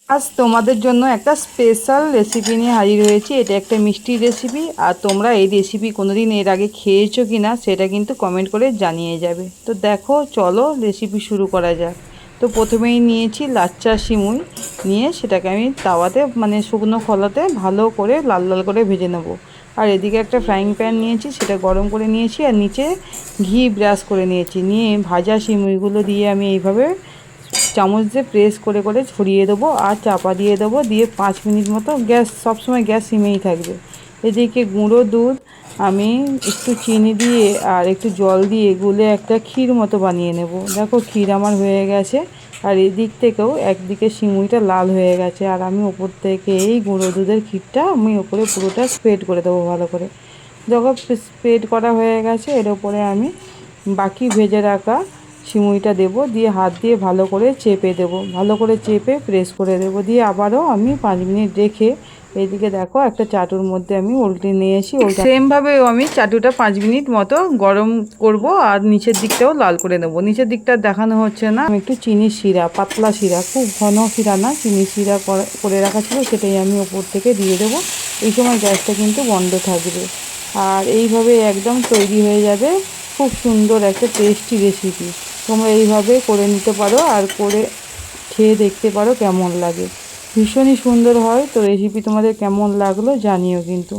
আজ তোমাদের জন্য একটা স্পেশাল রেসিপি নিয়ে হাজির হয়েছি। এটা একটা মিষ্টির রেসিপি, আর তোমরা এই রেসিপি কোনোদিন এর আগে খেয়েছো কি না সেটা কিন্তু কমেন্ট করে জানিয়ে যাবে। তো দেখো, চলো রেসিপি শুরু করা যাক। তো প্রথমেই নিয়েছি লাচ্চা সিমুই, নিয়ে সেটাকে আমি তাওয়াতে মানে শুকনো খোলাতে ভালো করে লাল লাল করে ভেজে নেবো। আর এদিকে একটা ফ্রাইং প্যান নিয়েছি, সেটা গরম করে নিয়েছি, আর নিচে ঘি ব্রাশ করে নিয়েছি। নিয়ে ভাজা সিমুইগুলো দিয়ে আমি এইভাবে চামচ দিয়ে প্রেস করে করে ছড়িয়ে দেবো আর চাপা দিয়ে দেবো। দিয়ে 5 মিনিট মতো গ্যাস সবসময় গ্যাস সিমেই থাকবে। এদিকে গুঁড়ো দুধ আমি একটু চিনি দিয়ে আর একটু জল দিয়ে গুলে একটা ক্ষীর মতো বানিয়ে নেব। দেখো, ক্ষীর আমার হয়ে গেছে। আর এদিক থেকেও একদিকে সিমুইটা লাল হয়ে গেছে, আর আমি ওপর থেকে এই গুঁড়ো দুধের ক্ষীরটা আমি ওপরে পুরোটা স্প্রেড করে দেবো ভালো করে। যখন স্প্রেড করা হয়ে গেছে, এর ওপরে আমি বাকি ভেজে রাখা সিমুইটা দেবো, দিয়ে হাত দিয়ে ভালো করে চেপে দেবো, ভালো করে চেপে প্রেস করে দেবো। দিয়ে আবারও আমি 5 মিনিট রেখে এইদিকে দেখো একটা চাটুর মধ্যে আমি উল্টে নিয়ে এসি। ওইটা সেমভাবেও আমি চাটুটা 5 মিনিট মতো গরম করব, আর নিচের দিকটাও লাল করে নেবো। নিচের দিকটা দেখানো হচ্ছে না, আমি একটু চিনি শিরা, পাতলা শিরা, খুব ঘন শিরা না, চিনি শিরা করে রাখা ছিল, সেটাই আমি ওপর থেকে দিয়ে দেবো। এই সময় গ্যাসটা কিন্তু বন্ধ থাকবে। আর এইভাবে একদম তৈরি হয়ে যাবে খুব সুন্দর একটা টেস্টি রেসিপি। তোমরা এইভাবে করে নিতে পারো আর করে খেয়ে দেখতে পারো কেমন লাগে। ভীষণই সুন্দর হয়। তো রেসিপি তোমাদের কেমন লাগলো জানিও কিন্তু।